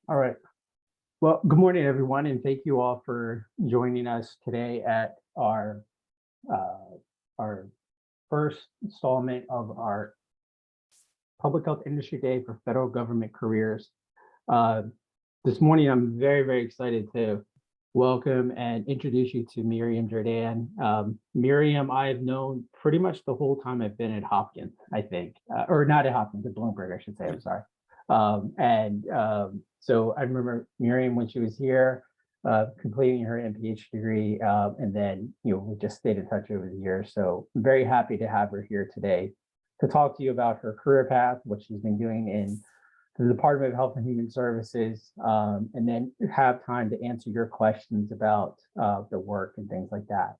All right. Well, good morning, everyone, and thank you all for joining us today at uh, our first installment of our Public Health Industry Day for Federal Government Careers. Uh, this morning, I'm very excited to welcome and introduce you to Miryam Gerdine. Miryam, I've known pretty much the whole time I've been at Hopkins, I think, or not at Hopkins, at Bloomberg, I should say. I'm sorry. So I remember Miryam when she was here, completing her MPH degree, and then we just stayed in touch over the years. So I'm very happy to have her here today to talk to you about her career path, what she's been doing in the Department of Health and Human Services, and then have time to answer your questions about the work and things like that.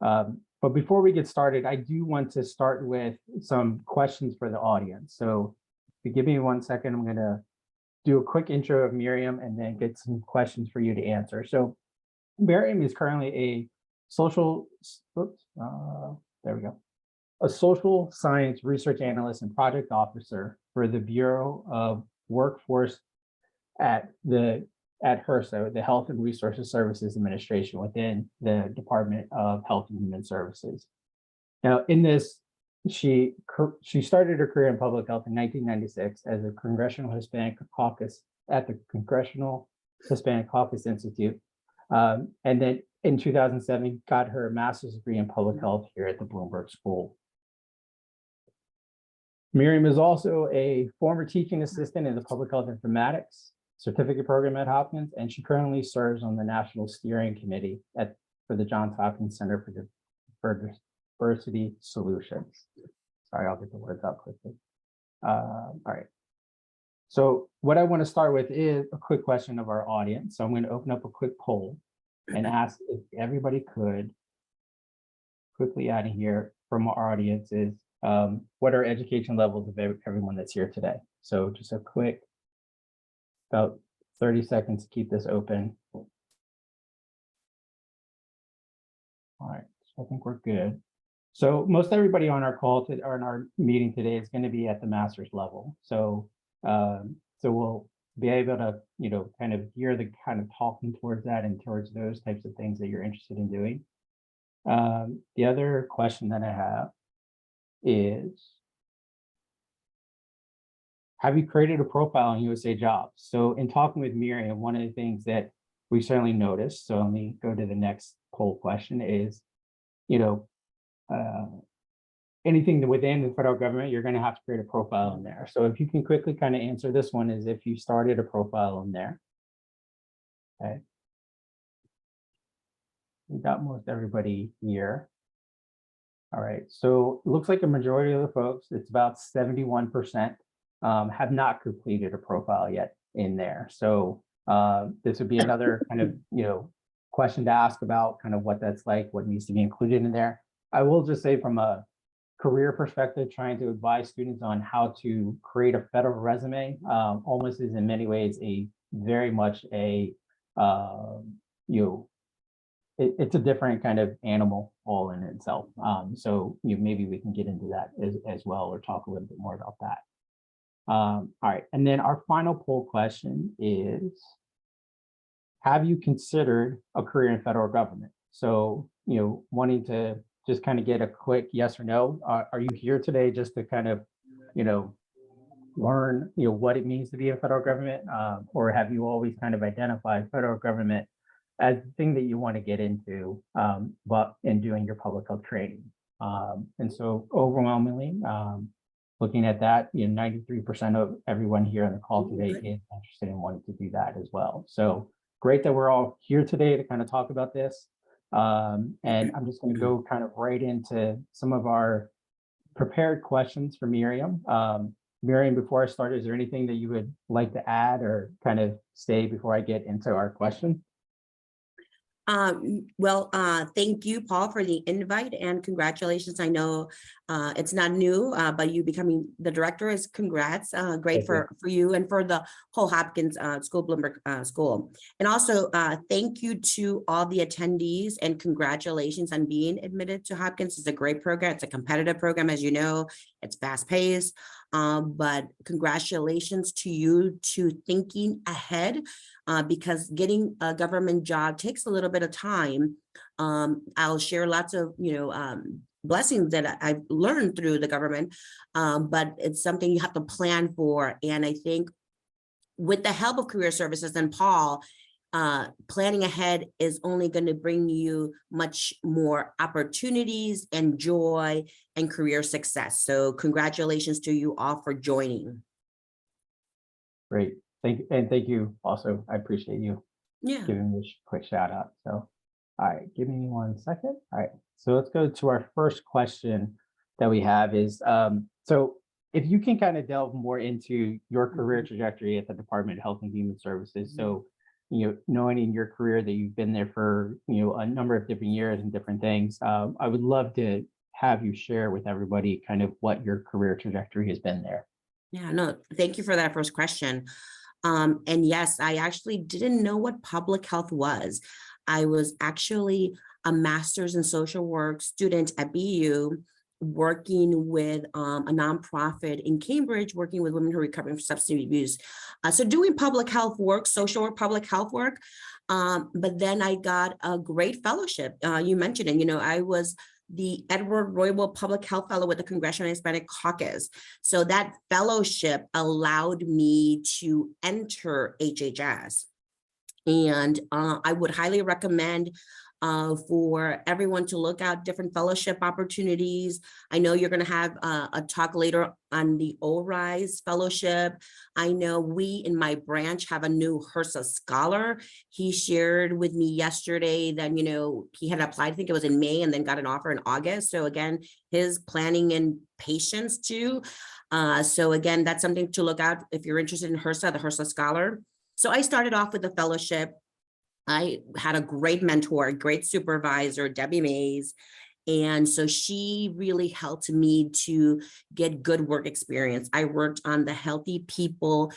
But before we get started, I do want to start with some questions for the audience. So if you give me 1 second, I'm going to do a quick intro of Miryam and then get some questions for you to answer. So Miryam is currently a social, there we go, a social science research analyst and project officer for the Bureau of Workforce at HRSA, the Health and Resources Services Administration within the Department of Health and Human Services. Now, in this, she started her career in public health in 1996 as a Congressional Hispanic Caucus at the Congressional Hispanic Caucus Institute, and then in 2007 got her master's degree in public health here at the Bloomberg School. Miryam is also a former teaching assistant in the Public Health Informatics certificate program at Hopkins, and she currently serves on the National Steering Committee for the Johns Hopkins Center for Diversity Solutions. Sorry, I'll get the words out quickly. All right. So what I want to start with is a quick question of our audience. So I'm going to open up a quick poll and ask if everybody could quickly out of here from our audiences. What are education levels of everyone that's here today? So just a quick, about 30 seconds to keep this open. All right, so I think we're good. So most everybody on our call or in our meeting today is going to be at the master's level. So we'll be able to, kind of hear the kind of talking towards that and towards those types of things that you're interested in doing. The other question that I have is, have you created a profile on USA Jobs? So in talking with Miryam, one of the things that we certainly noticed, so let me go to the next poll question, is, anything within the federal government, you're going to have to create a profile in there. So if you can quickly kind of answer this one, is if you started a profile in there. Okay. We got most everybody here. All right, so it looks like a majority of the folks, it's about 71%, have not completed a profile yet in there. So this would be another kind of, question to ask about kind of what that's like, what needs to be included in there. I will just say from a career perspective, trying to advise students on how to create a federal resume almost is in many ways very much a, it's a different kind of animal all in itself. So maybe we can get into that as well, or talk a little bit more about that. All right, and then our final poll question is, have you considered a career in federal government? So, wanting to just kind of get a quick yes or no. Are you here today just to kind of, learn, what it means to be in federal government? Or have you always kind of identified federal government as the thing that you want to get into, but in doing your public health training? And so overwhelmingly, looking at that, 93% of everyone here on the call today is interested in wanting to do that as well. So great that we're all here today to kind of talk about this. And I'm just going to go kind of right into some of our prepared questions for Miryam. Miryam, before I start, is there anything that you would like to add or kind of say before I get into our question? Thank you, Paul, for the invite, and congratulations. I know it's not new, but you becoming the director is congrats. Great for you and for the whole Hopkins School, Bloomberg School. And also thank you to all the attendees, and congratulations on being admitted to Hopkins. It's a great program. It's a competitive program, as you know. It's fast paced. But congratulations to you to thinking ahead, because getting a government job takes a little bit of time. I'll share lots of, blessings that I've learned through the government, but it's something you have to plan for. And I think with the help of career services and Paul, planning ahead is only going to bring you much more opportunities and joy and career success. So congratulations to you all for joining. Great. Thank you also. I appreciate you Yeah. giving me a quick shout out. So, all right, give me 1 second. All right, so let's go to our first question that we have is, so if you can kind of delve more into your career trajectory at the Department of Health and Human Services. So, knowing in your career that you've been there for, a number of different years and different things, I would love to have you share with everybody kind of what your career trajectory has been there. Yeah, no, thank you for that first question. And yes, I actually didn't know what public health was. I was actually a master's in social work student at BU, working with a nonprofit in Cambridge, working with women who are recovering from substance abuse. So doing public health work, social work, public health work. But then I got a great fellowship. You mentioned it, I was the Edward Roybal Public Health Fellow with the Congressional Hispanic Caucus. So that fellowship allowed me to enter HHS. And I would highly recommend for everyone to look out different fellowship opportunities. I know you're going to have a talk later on the ORISE fellowship. I know we in my branch have a new HRSA scholar. He shared with me yesterday that, he had applied, I think it was in May, and then got an offer in August. So again, his planning and patience too. So again, that's something to look out if you're interested in HRSA, the HRSA scholar. So I started off with a fellowship. I had a great mentor, a great supervisor, Debbie Mays. And so she really helped me to get good work experience. I worked on the Healthy People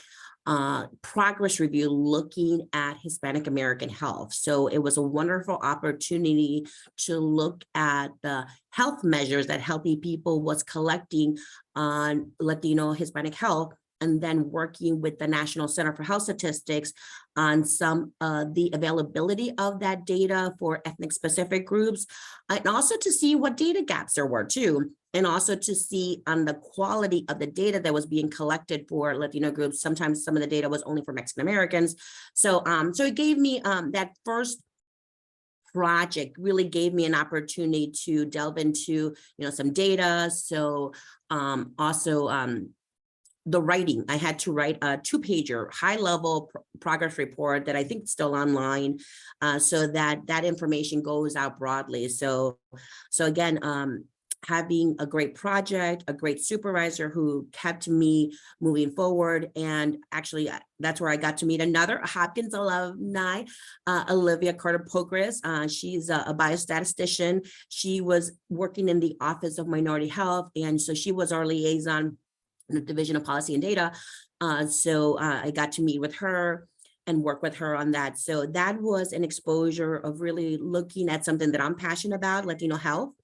progress review looking at Hispanic American health. So it was a wonderful opportunity to look at the health measures that Healthy People was collecting on Latino Hispanic health, and then working with the National Center for Health Statistics on some the availability of that data for ethnic specific groups, and also to see what data gaps there were too, and also to see on the quality of the data that was being collected for Latino groups. Sometimes some of the data was only for Mexican Americans. So, so it gave me that first project really gave me an opportunity to delve into, some data. So also, the writing, I had to write a 2-pager high-level progress report that I think is still online, so that information goes out broadly. So again, having a great project, a great supervisor who kept me moving forward. And actually, that's where I got to meet another Hopkins alumni, Olivia Carter-Pogres. She's a biostatistician. She was working in the Office of Minority Health, and so she was our liaison in the Division of Policy and Data. So I got to meet with her and work with her on that. So that was an exposure of really looking at something that I'm passionate about, Latino health,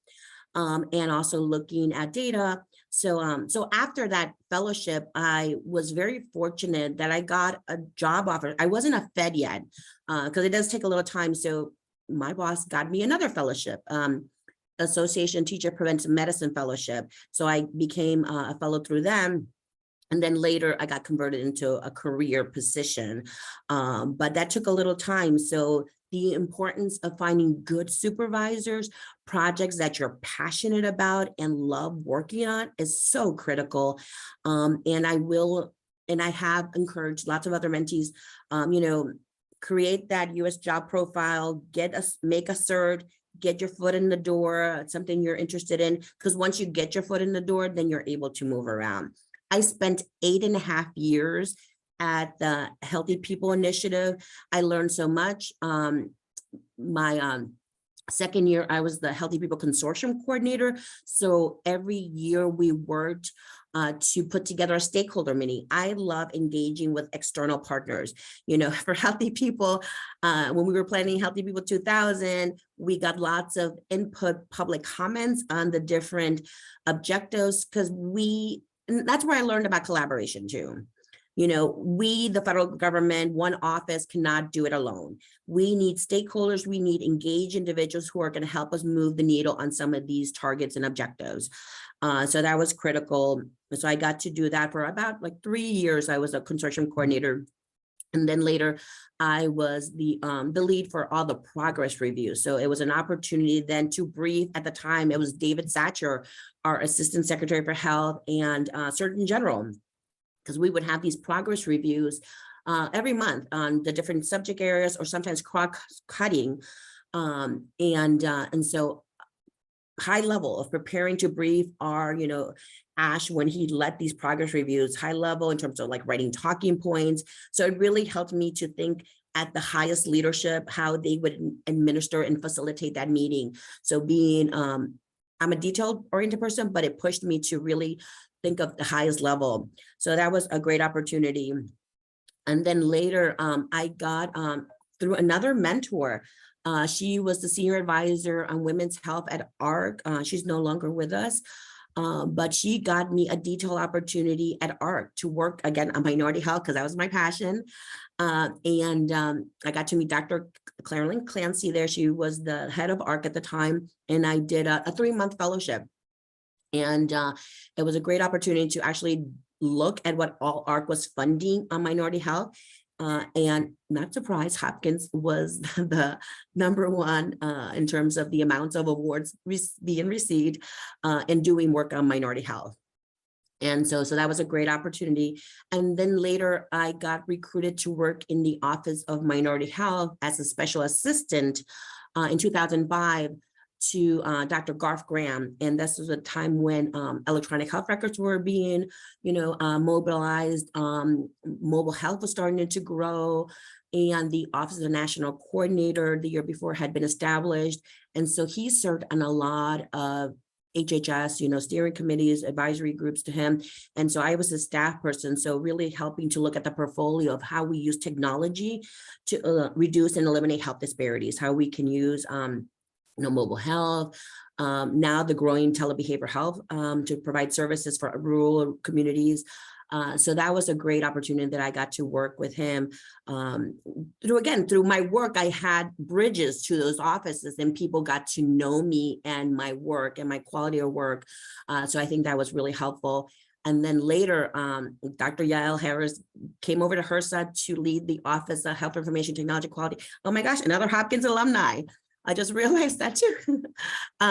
and also looking at data. So, so after that fellowship, I was very fortunate that I got a job offer. I wasn't a Fed yet, because it does take a little time. So my boss got me another fellowship. Association Teacher Preventive Medicine Fellowship. So I became a fellow through them. And then later I got converted into a career position. But that took a little time. So the importance of finding good supervisors, projects that you're passionate about and love working on is so critical. And I have encouraged lots of other mentees, create that US job profile, make a cert, get your foot in the door, something you're interested in, because once you get your foot in the door, then you're able to move around. I spent 8.5 years at the Healthy People Initiative. I learned so much. My second year, I was the Healthy People Consortium coordinator. So every year we worked to put together a stakeholder meeting. I love engaging with external partners. For Healthy People, when we were planning Healthy People 2000, we got lots of input, public comments on the different objectives, because we and that's where I learned about collaboration too. You know, we, the federal government, one office cannot do it alone. We need stakeholders, we need engaged individuals who are going to help us move the needle on some of these targets and objectives. So that was critical. So I got to do that for about like 3 years. I was a consortium coordinator. And then later, I was the lead for all the progress reviews. So it was an opportunity then to brief. At the time, it was David Satcher, our Assistant Secretary for Health, and Surgeon General, because we would have these progress reviews every month on the different subject areas, or sometimes cross-cutting. And so high level of preparing to brief our, you know, Ash, when he led these progress reviews, high level in terms of like writing talking points. So it really helped me to think at the highest leadership, how they would administer and facilitate that meeting. So being, I'm a detailed oriented person, but it pushed me to really think of the highest level. So that was a great opportunity. And then later, I got through another mentor. She was the senior advisor on women's health at ARC. She's no longer with us, but she got me a detailed opportunity at ARC to work again on minority health, because that was my passion. I got to meet Dr. Clarilyn Clancy there. She was the head of ARC at the time, and I did a 3-month fellowship. And it was a great opportunity to actually look at what all ARC was funding on minority health. And not surprised, Hopkins was the #1 in terms of the amounts of awards being received in doing work on minority health. And so that was a great opportunity. And then later I got recruited to work in the Office of Minority Health as a special assistant in 2005 to Dr. Garth Graham. And this was a time when electronic health records were being, mobilized. Mobile health was starting to grow. And the Office of the National Coordinator the year before had been established. And so he served on a lot of HHS, steering committees, advisory groups to him. And so I was a staff person, so really helping to look at the portfolio of how we use technology to reduce and eliminate health disparities, how we can use mobile health, now the growing telebehavioral health to provide services for rural communities. So that was a great opportunity that I got to work with him. Through my work, I had bridges to those offices, and people got to know me and my work and my quality of work. So I think that was really helpful. And then later, Dr. Yael Harris came over to HRSA to lead the Office of Health Information Technology Quality. Oh my gosh, another Hopkins alumni. I just realized that too.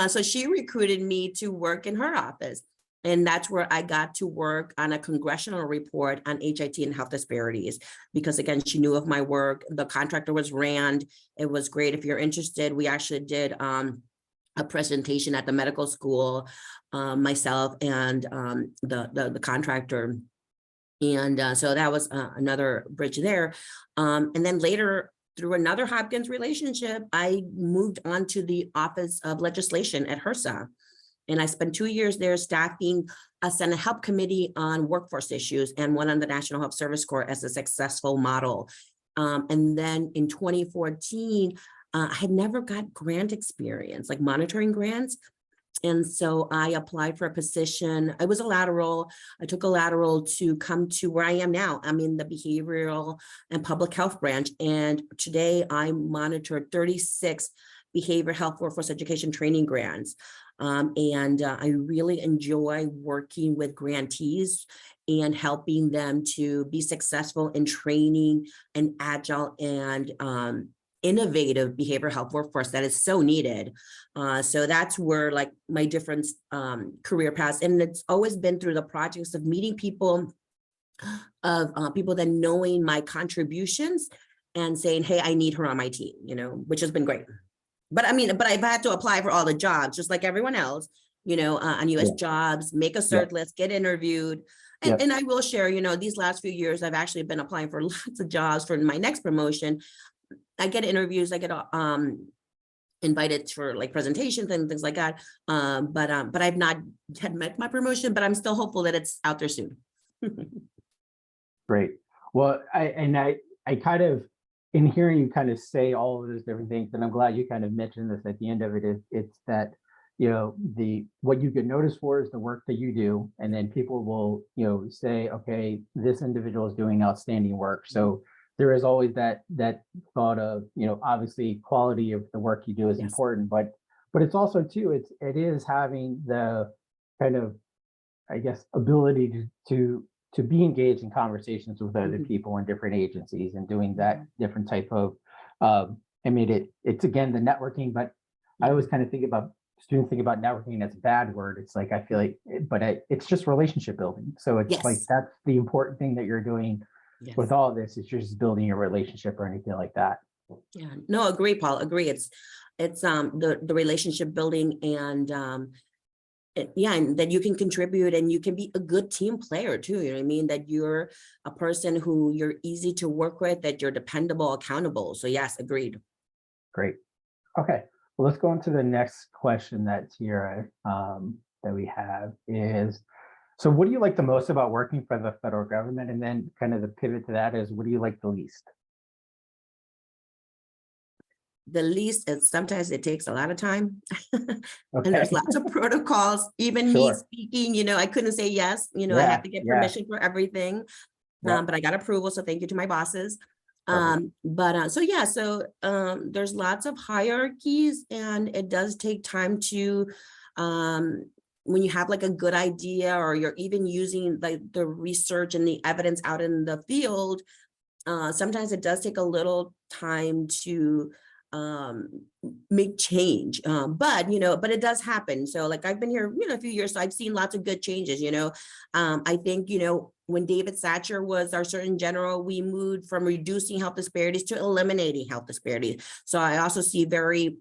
So she recruited me to work in her office. And that's where I got to work on a congressional report on HIT and health disparities, because again, she knew of my work. The contractor was RAND. It was great. If you're interested, we actually did a presentation at the medical school, myself and the contractor. And so that was another bridge there. And then later, through another Hopkins relationship, I moved on to the Office of Legislation at HRSA. And I spent 2 years there staffing a Senate Help Committee on workforce issues and one on the National Health Service Corps as a successful model. And then in 2014, I had never got grant experience, like monitoring grants. And so I applied for a position. It was a lateral. I took a lateral to come to where I am now. I'm in the behavioral and public health branch. And today I monitor 36 behavioral health workforce education training grants. I really enjoy working with grantees and helping them to be successful in training an agile and innovative behavioral health workforce that is so needed. So that's where like my different career paths, and it's always been through the projects of meeting people, of people then knowing my contributions and saying, hey, I need her on my team, which has been great. But I've had to apply for all the jobs, just like everyone else, on US jobs, make a cert list, get interviewed. And I will share, these last few years, I've actually been applying for lots of jobs for my next promotion. I get interviews, I get invited for like presentations and things like that. But I've not had met my promotion, but I'm still hopeful that it's out there soon. Great. Well, I kind of, in hearing you kind of say all of those different things, and I'm glad you kind of mentioned this at the end of it, it's that what you get noticed for is the work that you do, and then people will, say, okay, this individual is doing outstanding work. So there is always that thought of, obviously quality of the work you do is Yes. important, but it's also too, it is having the kind of, I guess, ability to be engaged in conversations with other Mhm. people in different agencies and doing that different type of, I mean, it's again the networking, but I always kind of students think about networking as a bad word. It's like, I feel like, but it's just relationship building. So it's like, Yes. that's the important thing that you're doing Yes. with all this. It's just building a relationship or anything like that. Yeah. No, agree, Paul. Agree. It's the relationship building and yeah, and that you can contribute and you can be a good team player too. You know what I mean? That you're a person who you're easy to work with, that you're dependable, accountable. So yes, agreed. Great. Okay. Well, let's go into the next question that Tiara, that we have is, so what do you like the most about working for the federal government? And then kind of the pivot to that is, what do you like the least? The least is sometimes it takes a lot of time. And there's Okay. lots of protocols, even me Sure. speaking, I couldn't say yes, I Yeah. have to get Yeah. permission for everything. Yeah. But I got approval, so thank you to my bosses. Perfect. There's lots of hierarchies and it does take time to, when you have like a good idea or you're even using like the research and the evidence out in the field, sometimes it does take a little time to um make change, but it does happen. So like I've been here a few years, so I've seen lots of good changes. I think when David Satcher was our Surgeon General, we moved from reducing health disparities to eliminating health disparities. So I also see very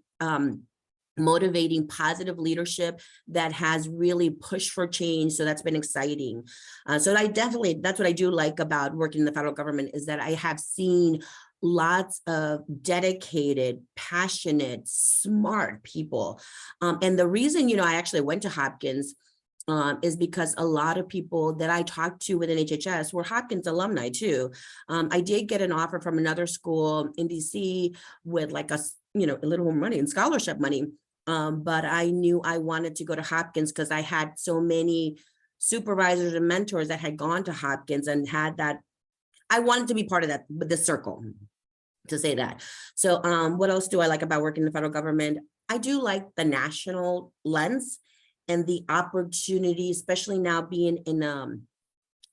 motivating positive leadership that has really pushed for change. So that's been exciting. That's what I do like about working in the federal government, is that I have seen lots of dedicated, passionate, smart people. And the reason, I actually went to Hopkins is because a lot of people that I talked to within HHS were Hopkins alumni too. I did get an offer from another school in DC with like a little more money and scholarship money. But I knew I wanted to go to Hopkins because I had so many supervisors and mentors that had gone to Hopkins and had that. I wanted to be part of that, the circle, to say that. So what else do I like about working in the federal government? I do like the national lens and the opportunity, especially now being in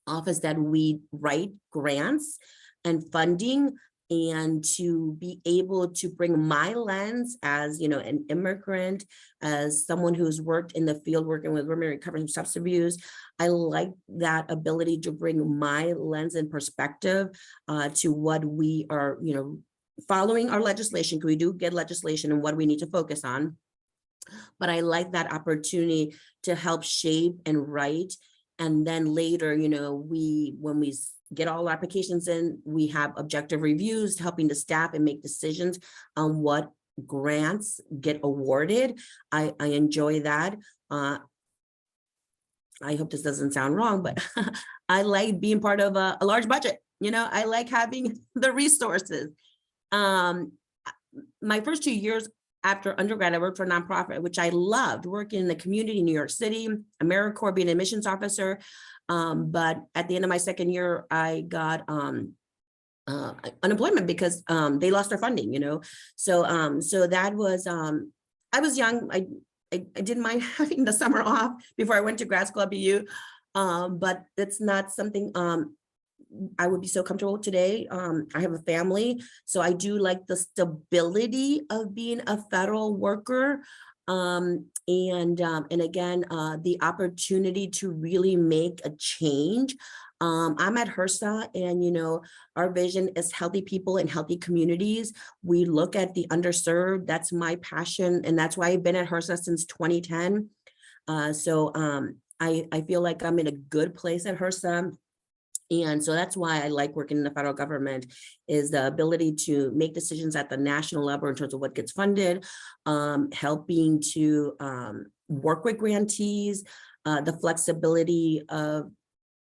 office that we write grants and funding, and to be able to bring my lens as an immigrant, as someone who's worked in the field working with women recovering from substance abuse. I like that ability to bring my lens and perspective to what we are following our legislation, because we do get legislation and what we need to focus on. But I like that opportunity to help shape and write. And then later, when we get all our applications in, we have objective reviews, helping the staff and make decisions on what grants get awarded. I enjoy that. I hope this doesn't sound wrong, but I like being part of a large budget. I like having the resources. My first 2 years after undergrad, I worked for a nonprofit, which I loved, working in the community in New York City, AmeriCorps, being an admissions officer. But at the end of my second year, I got unemployment because they lost their funding, So that was, I was young. I didn't mind having the summer off before I went to grad school at BU. But it's not something I would be so comfortable today. I have a family, so I do like the stability of being a federal worker. And again, the opportunity to really make a change. I'm at HRSA, and our vision is healthy people and healthy communities. We look at the underserved. That's my passion, and that's why I've been at HRSA since 2010. I feel like I'm in a good place at HRSA. And so that's why I like working in the federal government, is the ability to make decisions at the national level in terms of what gets funded, helping to work with grantees, the flexibility of,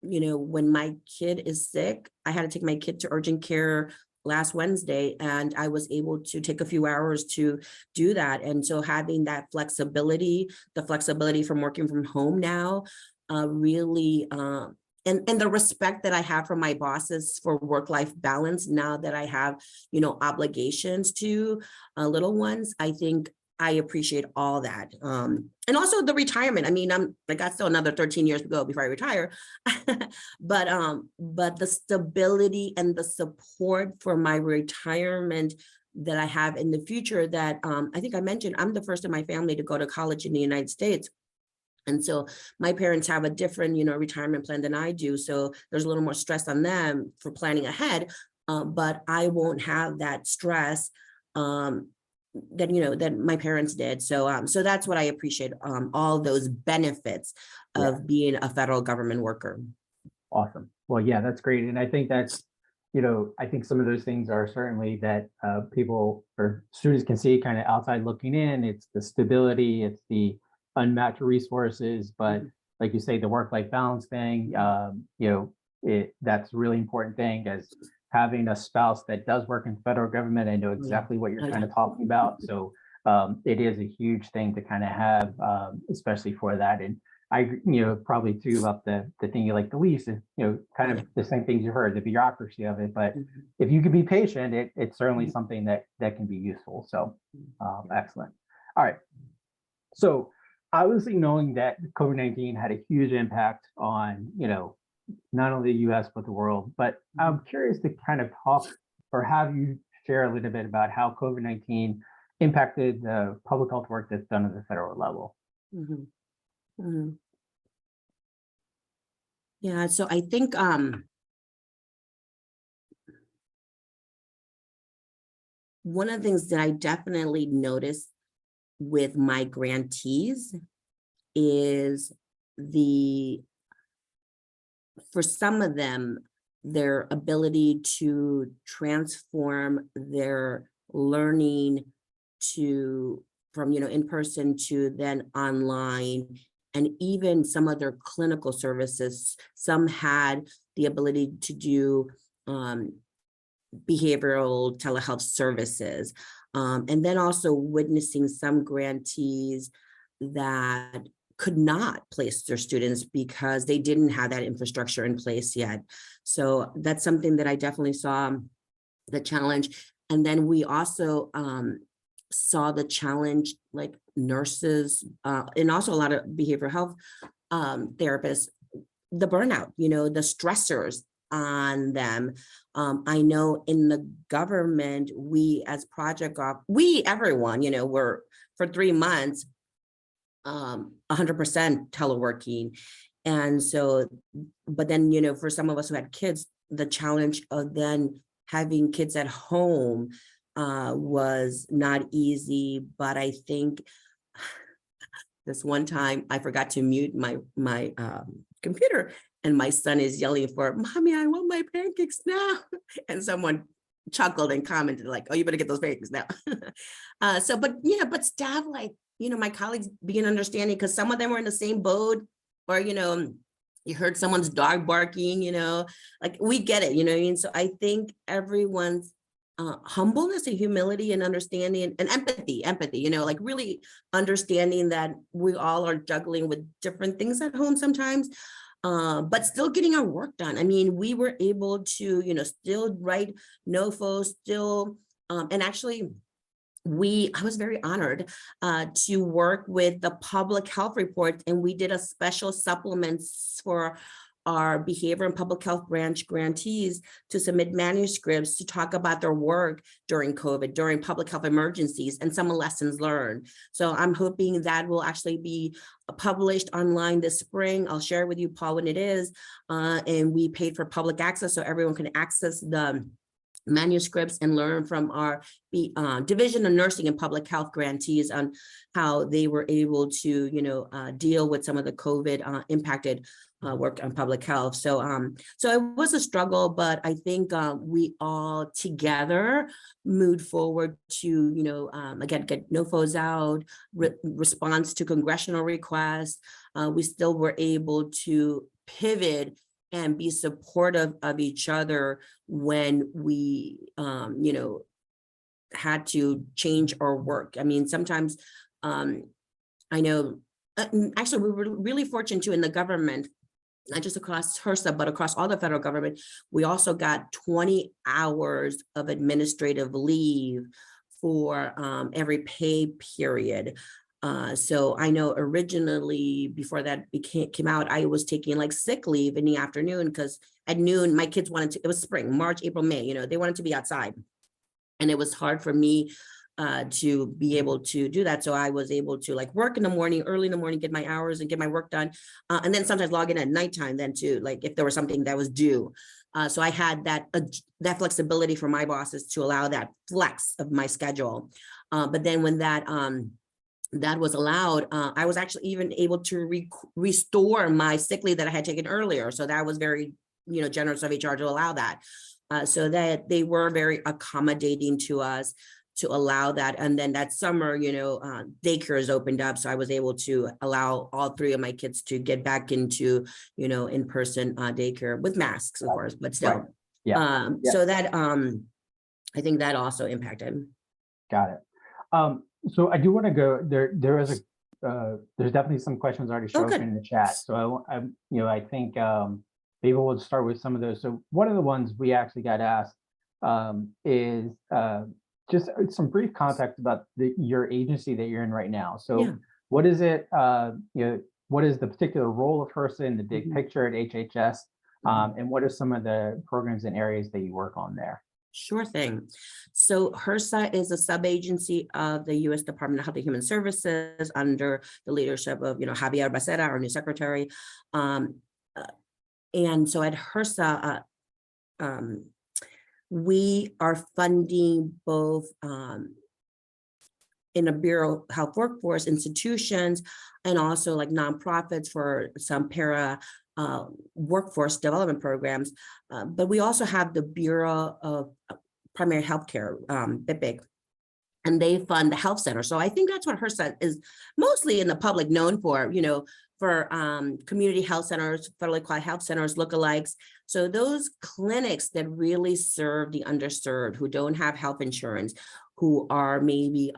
when my kid is sick, I had to take my kid to urgent care last Wednesday, and I was able to take a few hours to do that. And so having that flexibility, the flexibility from working from home now, really, and the respect that I have for my bosses for work-life balance now that I have, obligations to little ones, I think I appreciate all that. And also the retirement. I mean, I got still another 13 years to go before I retire, but the stability and the support for my retirement that I have in the future that I think I mentioned, I'm the first in my family to go to college in the United States. And so my parents have a different, retirement plan than I do. So there's a little more stress on them for planning ahead, but I won't have that stress that my parents did. So so that's what I appreciate, all those benefits of being a federal government worker. Awesome. Well, yeah, that's great. And I think that's, I think some of those things are certainly that people or students can see kind of outside looking in. It's the stability, it's the unmatched resources, but like you say, the work-life balance thing, that's a really important thing as having a spouse that does work in the federal government. I know exactly what you're kind of talking about. So it is a huge thing to kind of have, especially for that. And I, probably too about the thing you like the least is, kind of the same things you heard, the bureaucracy of it. But if you could be patient, it's certainly something that can be useful. So excellent. All right. So obviously knowing that COVID-19 had a huge impact on, not only the US, but the world, but I'm curious to kind of talk or have you share a little bit about how COVID-19 impacted the public health work that's done at the federal level. Yeah, so I think one of the things that I definitely noticed with my grantees is for some of them, their ability to transform their learning from in person to then online, and even some of their clinical services. Some had the ability to do behavioral telehealth services, and then also witnessing some grantees that could not place their students because they didn't have that infrastructure in place yet. So that's something that I definitely saw the challenge. And then we also saw the challenge, like nurses, and also a lot of behavioral health therapists, the burnout, the stressors on them. I know in the government, we as everyone, were for 3 months, 100% teleworking. And so, but then, for some of us who had kids, the challenge of then having kids at home was not easy. But I think this one time I forgot to mute my computer, and my son is yelling for, "Mommy, I want my pancakes now." And someone chuckled and commented like, "Oh, you better get those pancakes now." But staff, like, my colleagues began understanding, because some of them were in the same boat, or, you heard someone's dog barking, like, we get it, what I mean? So I think everyone's humbleness and humility and understanding and empathy, like really understanding that we all are juggling with different things at home sometimes, but still getting our work done. I mean, we were able to, still write NOFO, still, and actually, I was very honored to work with the public health report, and we did a special supplements for our behavior and public health branch grantees to submit manuscripts to talk about their work during COVID, during public health emergencies, and some lessons learned. So I'm hoping that will actually be published online this spring. I'll share with you, Paul, when it is. And we paid for public access so everyone can access the manuscripts and learn from our Division of Nursing and Public Health grantees on how they were able to, deal with some of the COVID impacted work on public health. So it was a struggle, but I think we all together moved forward to, again, get NOFOs out, response to congressional requests. We still were able to pivot and be supportive of each other when we, had to change our work. I mean, sometimes I know, actually, we were really fortunate too in the government, not just across HRSA, but across all the federal government. We also got 20 hours of administrative leave for every pay period. So I know originally before that came out, I was taking like sick leave in the afternoon because at noon, my kids wanted to, it was spring, March, April, May, they wanted to be outside. And it was hard for me to be able to do that. So I was able to like work in the morning, early in the morning, get my hours and get my work done. And then sometimes log in at nighttime then too, like if there was something that was due. So I had that flexibility for my bosses to allow that flex of my schedule. But then when that was allowed, I was actually even able to restore my sick leave that I had taken earlier. So that was very, generous of HR to allow that. So that they were very accommodating to us to allow that. And then that summer, daycares opened up. So I was able to allow all three of my kids to get back into, in-person daycare with masks, of course, but still. Right. Yeah. So that, I think that also impacted. Got it. So I do want to go there. There's definitely some questions already showing up in the chat. So I think maybe we'll start with some of those. So one of the ones we actually got asked is just some brief context about your agency that you're in right now. So what is it? What is the particular role of HRSA in the big picture at HHS? And what are some of the programs and areas that you work on there? Sure thing. So HRSA is a sub-agency of the U.S. Department of Health and Human Services under the leadership of, Javier Becerra, our new secretary. And so at HRSA, we are funding both in a Bureau of Health Workforce institutions and also like nonprofits for some para workforce development programs. But we also have the Bureau of Primary Healthcare, BIPIC, and they fund the health center. So I think that's what HRSA is mostly in the public known for, for community health centers, federally qualified health centers, lookalikes. So those clinics that really serve the underserved who don't have health insurance, who are maybe,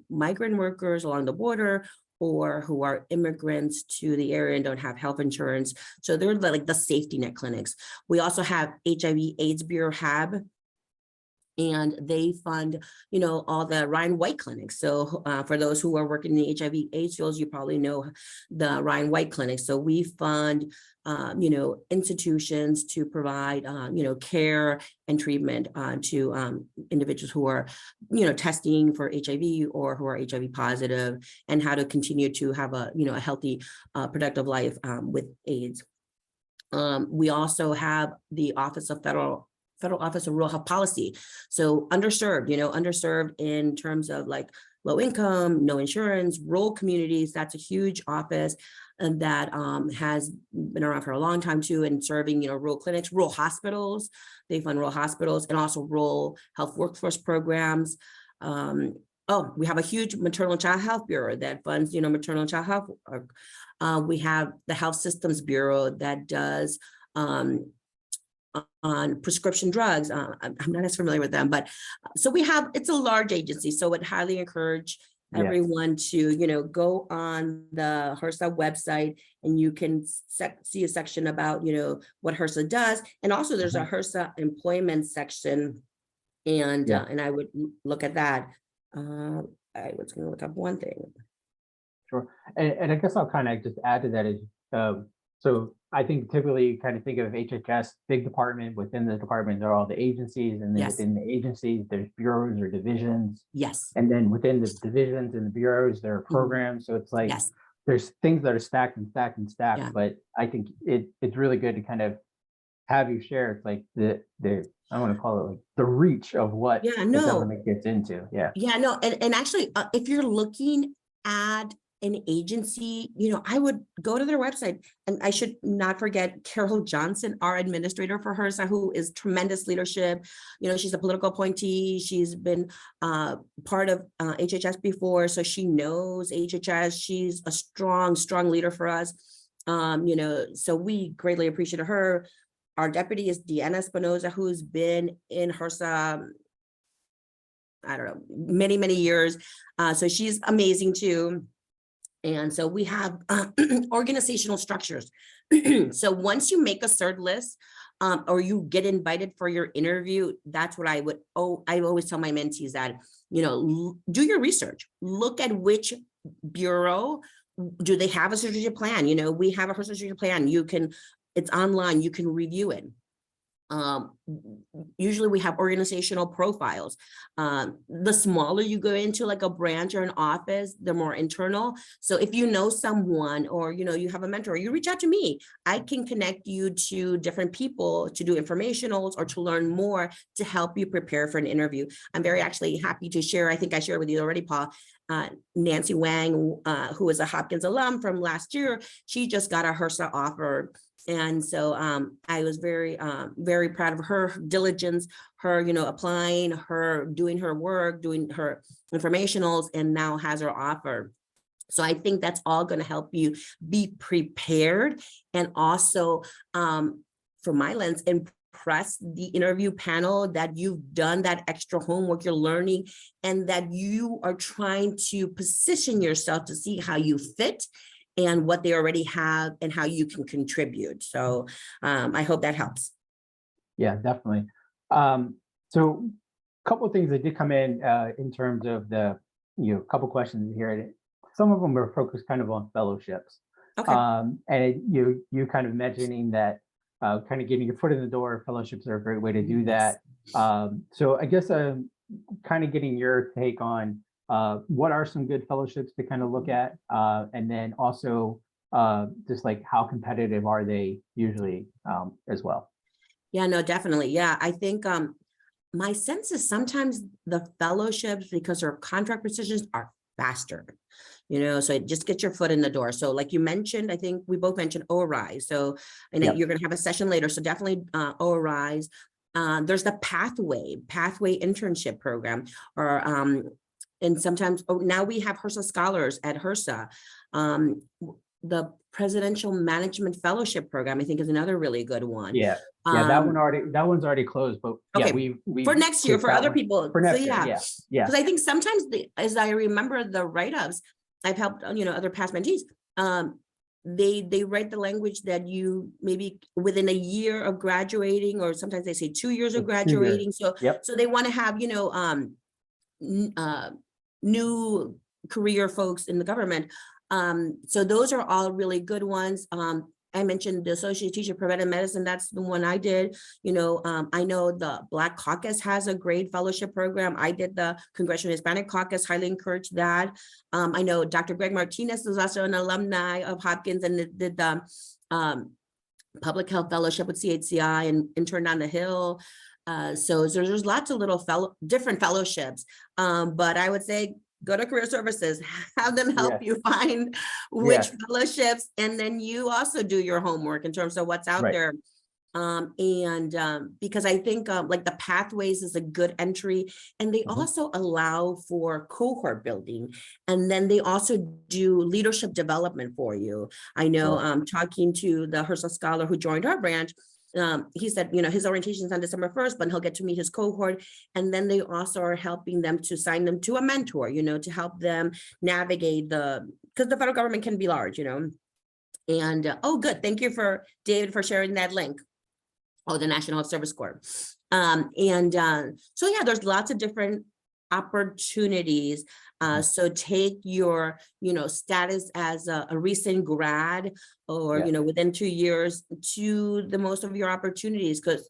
migrant workers along the border, or who are immigrants to the area and don't have health insurance. So they're like the safety net clinics. We also have HIV/AIDS Bureau HAB, and they fund, all the Ryan White clinics. So for those who are working in the HIV/AIDS fields, you probably know the Ryan White clinics. So we fund, institutions to provide, care and treatment to individuals who are, testing for HIV or who are HIV positive, and how to continue to have a, a healthy, productive life with AIDS. We also have the Office of Federal Office of Rural Health Policy. So underserved, underserved in terms of like low income, no insurance, rural communities. That's a huge office, and that has been around for a long time too, and serving, rural clinics, rural hospitals. They fund rural hospitals and also rural health workforce programs. We have a huge maternal and child health bureau that funds, maternal and child health work. We have the Health Systems Bureau that does on prescription drugs. I'm not as familiar with them, but so it's a large agency. So I would highly encourage everyone to, go on the HRSA website, and you can see a section about, what HRSA does. And also there's a HRSA employment section, and I would look at that. I was going to look up one thing. Sure. And I guess I'll kind of just add to that is, so I think typically you kind of think of HHS, big department. Within the department, there are all the agencies, and then within the agencies, there's bureaus or divisions. Yes. And then within the divisions and the bureaus, there are programs. So it's like there's things that are stacked and stacked and stacked. But I think it's really good to kind of have you share. It's like the I want to call it like the reach of what the government gets into. And actually, if you're looking at an agency, I would go to their website, and I should not forget Carol Johnson, our administrator for HRSA, who is tremendous leadership. She's a political appointee. She's been part of HHS before, so she knows HHS. She's a strong leader for us. You know, so we greatly appreciated her. Our deputy is Deanna Espinoza, who's been in HRSA, I don't know, many, many years. So she's amazing too. And so we have organizational structures. So once you make a cert list, or you get invited for your interview, that's what I always tell my mentees that, you know, do your research, look at which bureau, do they have a strategic plan? You know, we have a strategic plan. It's online, you can review it. Usually we have organizational profiles. The smaller you go into like a branch or an office, the more internal. So if you know someone, or, you know, you have a mentor, you reach out to me, I can connect you to different people to do informationals or to learn more to help you prepare for an interview. I'm very actually happy to share, I think I shared with you already, Paul, Nancy Wang, who is a Hopkins alum from last year, she just got a HRSA offer. And so I was very, very proud of her diligence, her, you know, applying, her doing her work, doing her informationals, and now has her offer. So I think that's all going to help you be prepared, and also from my lens, impress the interview panel that you've done that extra homework, you're learning, and that you are trying to position yourself to see how you fit and what they already have and how you can contribute. So I hope that helps. Yeah, definitely. So a couple of things that did come in terms of the, you know, couple questions here. Some of them are focused kind of on fellowships. Okay. And you kind of mentioning that kind of getting your foot in the door, fellowships are a great way to do that. So I guess kind of getting your take on what are some good fellowships to kind of look at, and then also just like how competitive are they usually as well? Yeah, no, definitely. Yeah, I think my sense is sometimes the fellowships, because their contract positions are faster, you know, so just get your foot in the door. So like you mentioned, I think we both mentioned ORISE. So, and then you're going to have a session later. So definitely ORISE. There's the pathway internship program, or and sometimes, now we have HRSA scholars at HRSA. The Presidential Management Fellowship Program, I think, is another really good one. Yeah, that one's already closed, but okay, yeah, we for next year for other people. For next so year, yeah. Because I think sometimes, as I remember the write-ups, I've helped, you know, other past mentees. They write the language that you maybe within a year of graduating, or sometimes they say 2 years of graduating. So they want to have, you know, new career folks in the government. So those are all really good ones. I mentioned the Associate Teacher of Preventive Medicine. That's the one I did. You know, I know the Black Caucus has a great fellowship program. I did the Congressional Hispanic Caucus, highly encourage that. I know Dr. Greg Martinez is also an alumni of Hopkins and did the Public Health Fellowship with CHCI and interned on the Hill. So there's lots of little different fellowships. But I would say, go to career services, have them help you find which fellowships, and then you also do your homework in terms of what's out there. Because I think like the pathways is a good entry, and they also allow for cohort building, and then they also do leadership development for you. I know talking to the HRSA scholar who joined our branch, he said, you know, his orientation is on December 1st, but he'll get to meet his cohort. And then they also are helping them to sign them to a mentor, you know, to help them navigate because the federal government can be large, you know. And oh, good. Thank you David for sharing that link. Oh, the National Health Service Corps. So yeah, there's lots of different opportunities. So take your, you know, status as a recent grad, or, you know, within 2 years to the most of your opportunities, because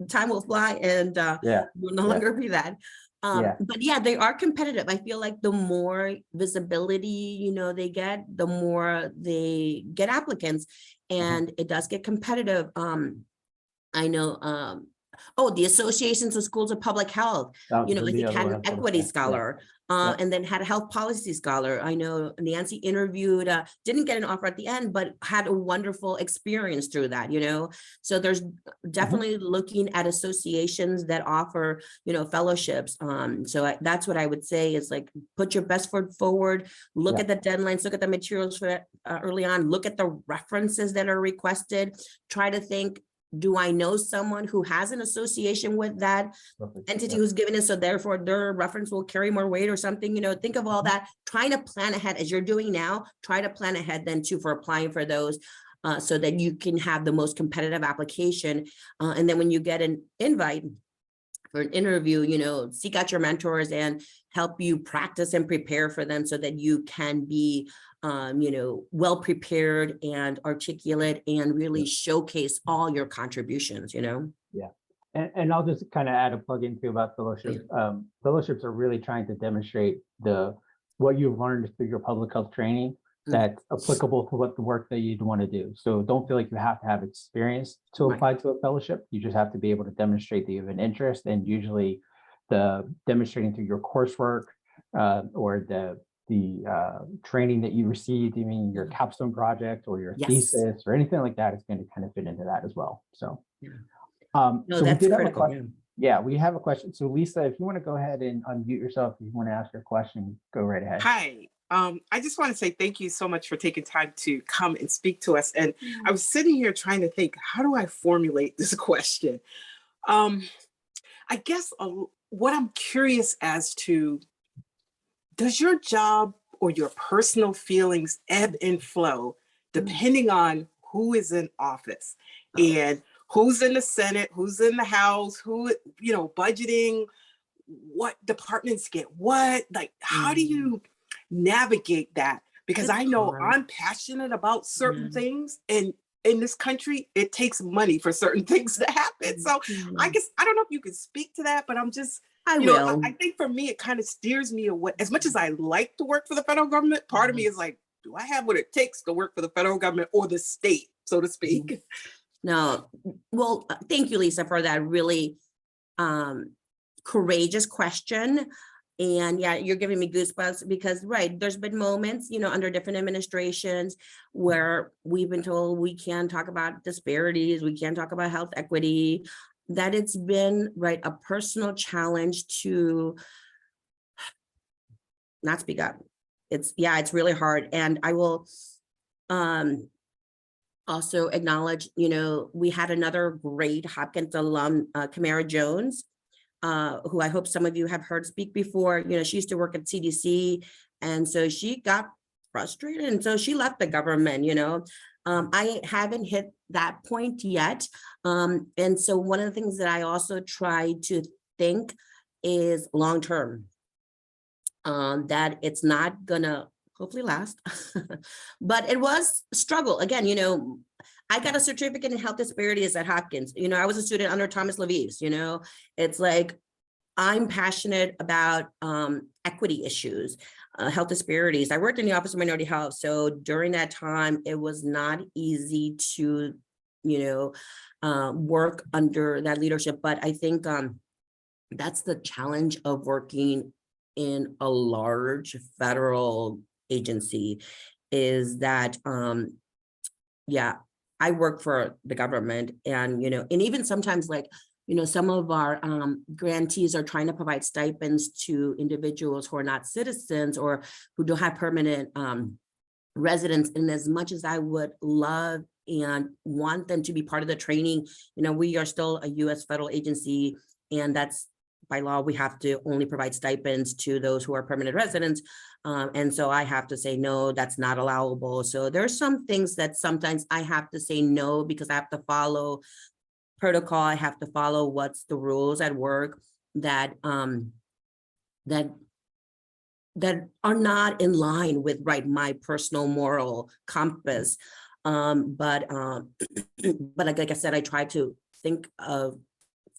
time will fly and will no longer be that. But yeah, they are competitive. I feel like the more visibility, you know, they get, the more they get applicants, and it does get competitive. I know, the associations of schools of public health, you know, I think had an equity scholar. And then had a health policy scholar. I know Nancy interviewed, didn't get an offer at the end, but had a wonderful experience through that, So there's definitely looking at associations that offer, fellowships. That's what I would say is like, put your best foot forward, look at the deadlines, look at the materials for early on, look at the references that are requested, try to think, do I know someone who has an association with that entity who's given it, so therefore their reference will carry more weight or something, think of all that, trying to plan ahead as you're doing now, try to plan ahead then too for applying for those, so that you can have the most competitive application. And then when you get an invite for an interview, seek out your mentors and help you practice and prepare for them so that you can be well prepared and articulate and really showcase all your contributions, Yeah. And I'll just kind of add a plug into about fellowship. Fellowships are really trying to demonstrate what you've learned through your public health training that's applicable to what the work that you'd want to do. So don't feel like you have to have experience to apply to a fellowship. You just have to be able to demonstrate that you have an interest, and usually the demonstrating through your coursework or the training that you received, your capstone project or your thesis or anything like that is going to kind of fit into that as well. So, no, so that's we did have a critical. question. Yeah, we have a question. So Lisa, if you want to go ahead and unmute yourself, if you want to ask your question, go right ahead. Hi. I just want to say thank you so much for taking time to come and speak to us. And I was sitting here trying to think, how do I formulate this question? I guess what I'm curious as to, does your job or your personal feelings ebb and flow depending on who is in office and who's in the Senate, who's in the House, who, budgeting, what departments get what? Like, how do you navigate that? Because I know I'm passionate about certain things, and in this country, it takes money for certain things to happen. So I guess, I don't know if you can speak to that, but I'm just, I think for me, it kind of steers me away. As much as I like to work for the federal government, part of me is like, do I have what it takes to work for the federal government or the state, so to speak? No, well, thank you, Lisa, for that really courageous question. And yeah, you're giving me goosebumps because, there's been moments, under different administrations where we've been told we can't talk about disparities, we can't talk about health equity, that it's been, a personal challenge to not speak up. It's really hard. And I will also acknowledge, we had another great Hopkins alum, Kamara Jones, who I hope some of you have heard speak before. She used to work at CDC, and so she got frustrated, and so she left the government. I haven't hit that point yet, and so one of the things that I also try to think is long term, that it's not gonna hopefully last, but it was a struggle. Again, I got a certificate in health disparities at Hopkins. I was a student under Thomas Leavies. It's like, I'm passionate about equity issues, health disparities. I worked in the Office of Minority Health. So during that time, it was not easy to, work under that leadership. But I think that's the challenge of working in a large federal agency, is that, I work for the government, and, and even sometimes some of our grantees are trying to provide stipends to individuals who are not citizens or who don't have permanent residence. And as much as I would love and want them to be part of the training, we are still a U.S. federal agency, and that's by law, we have to only provide stipends to those who are permanent residents. And so I have to say, no, that's not allowable. So there's some things that sometimes I have to say no, because I have to follow protocol. I have to follow what's the rules at work that that are not in line with my personal moral compass. But like I said, I try to think of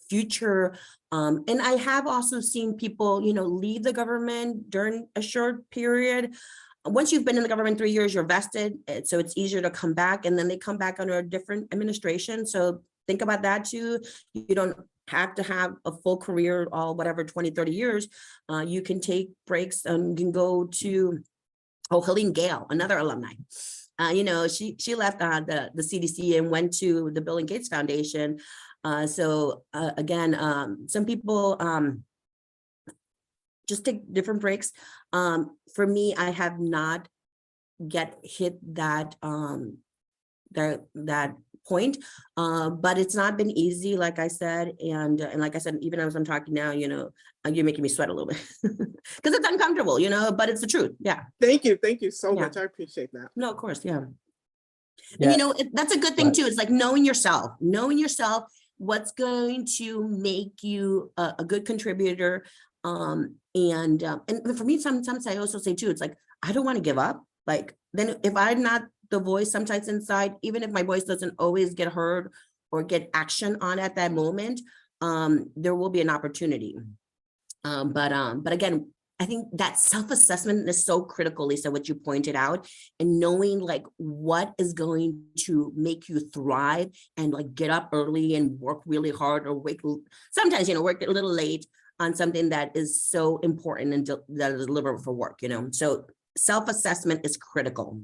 future. And I have also seen people, leave the government during a short period. Once you've been in the government 3 years, you're vested. So it's easier to come back, and then they come back under a different administration. So think about that too. You don't have to have a full career, all whatever, 20, 30 years. You can take breaks and you can go to, Helene Gale, another alumni. She left the CDC and went to the Bill and Gates Foundation. Again, some people just take different breaks. For me, I have not yet hit that that point, but it's not been easy, like I said, and like I said, even as I'm talking now, you're making me sweat a little bit because it's uncomfortable, but it's the truth. Yeah. Thank you so Yeah. much. I appreciate that. No, of course, yeah. Yeah. And that's a good thing too. It's like knowing yourself, what's going to make you a good contributor. And for me, sometimes I also say too, it's like, I don't want to give up. Like, then if I'm not the voice sometimes inside, even if my voice doesn't always get heard or get action on at that moment, there will be an opportunity. But again, I think that self-assessment is so critical, Lisa, what you pointed out, and knowing like what is going to make you thrive and like get up early and work really hard, or sometimes, work a little late on something that is so important and that is deliverable for work, So self-assessment is critical.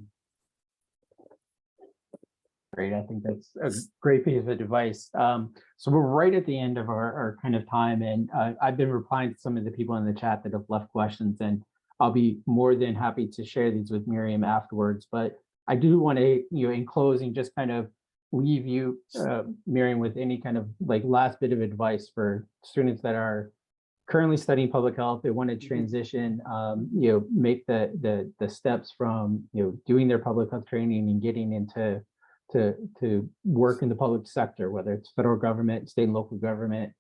Great. I think that's a great piece of advice. So we're right at the end of our kind of time, and I've been replying to some of the people in the chat that have left questions, and I'll be more than happy to share these with Miryam afterwards. But I do want to, in closing, just kind of leave you, Miryam, with any kind of like last bit of advice for students that are currently studying public health. They want to transition, make the steps from doing their public health training and getting into to work in the public sector, whether it's federal government, state and local government,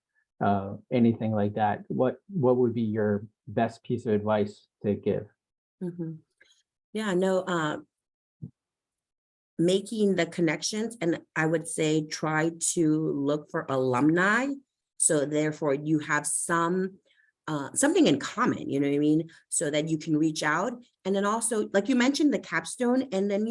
anything like that. What would be your best piece of advice to give? Yeah, no, making the connections, and I would say try to look for alumni. So therefore you have something in common, you know what I mean? So that you can reach out. And then also, like you mentioned, the capstone, and then,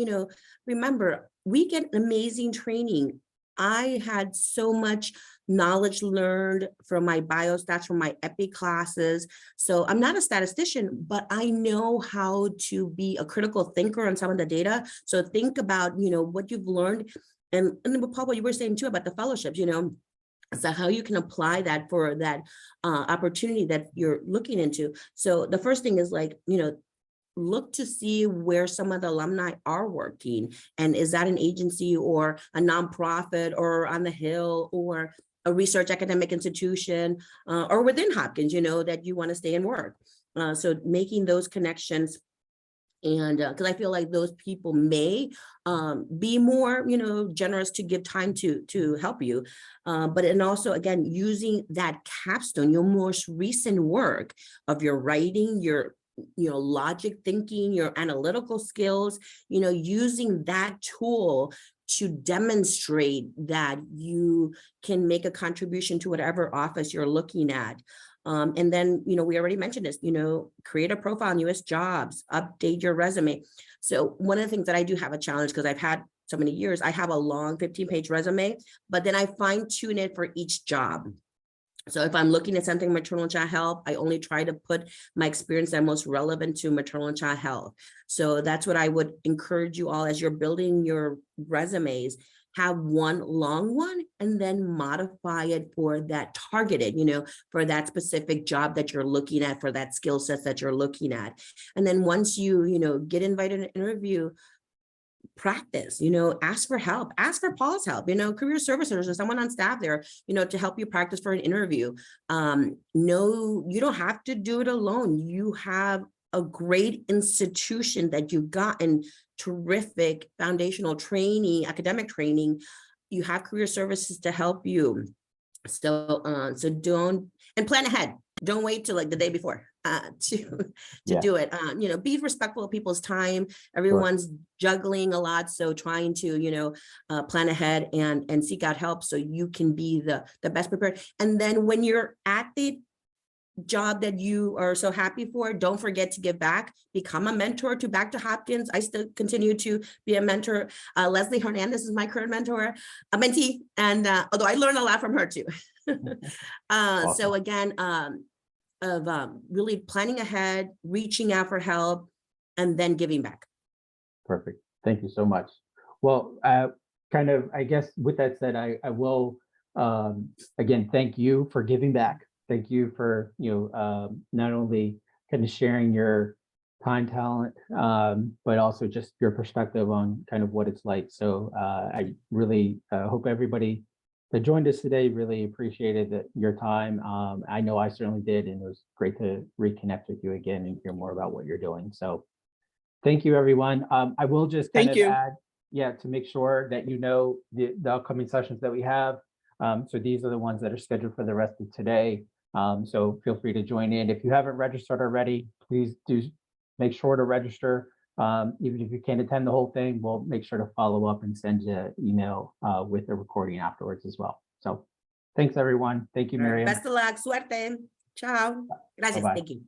remember, we get amazing training. I had so much knowledge learned from my biostats, from my epi classes. So I'm not a statistician, but I know how to be a critical thinker on some of the data. So think about, what you've learned. And Paul, what you were saying too about the fellowships, so how you can apply that for that opportunity that you're looking into. So the first thing is like, look to see where some of the alumni are working. And is that an agency or a nonprofit or on the Hill or a research academic institution or within Hopkins, that you want to stay and work. So making those connections. And because I feel like those people may be more, generous to give time to help you. And also, again, using that capstone, your most recent work of your writing, your logic thinking, your analytical skills, using that tool to demonstrate that you can make a contribution to whatever office you're looking at. And then, we already mentioned this, create a profile on US jobs, update your resume. So one of the things that I do have a challenge, because I've had so many years, I have a long 15-page resume, but then I fine tune it for each job. So if I'm looking at something maternal and child health, I only try to put my experience that most relevant to maternal and child health. So that's what I would encourage you all as you're building your resumes. Have one long one and then modify it for that targeted, for that specific job that you're looking at, for that skill set that you're looking at. And then once you, get invited to an interview, practice, ask for help, ask for Paul's help, career services or someone on staff there, to help you practice for an interview. No, you don't have to do it alone. You have a great institution that you've gotten terrific foundational training, academic training. You have career services to help you. So don't, and plan ahead. Don't wait till like the day before to do it. Be respectful of people's time. Everyone's juggling a lot. So trying to, plan ahead and seek out help so you can be the best prepared. And then when you're at the job that you are so happy for, don't forget to give back, become a mentor back to Hopkins. I still continue to be a mentor. Leslie Hernandez is my current mentor, a mentee. And although I learn a lot from her too. So again, really planning ahead, reaching out for help, and then giving back. Perfect. Thank you so much. Well, I guess with that said, I will, again, thank you for giving back. Thank you for, not only kind of sharing your time, talent, but also just your perspective on kind of what it's like. So I really hope everybody that joined us today really appreciated your time. I know I certainly did, and it was great to reconnect with you again and hear more about what you're doing. So thank you, everyone. I will just kind Thank of you. add, to make sure that the upcoming sessions that we have. So these are the ones that are scheduled for the rest of today. So feel free to join in. If you haven't registered already, please do make sure to register. Even if you can't attend the whole thing, we'll make sure to follow up and send you an email with the recording afterwards as well. So thanks, everyone. Thank you, Miryam. Best of luck, suerte. Ciao. Gracias. Bye-bye. Thank you.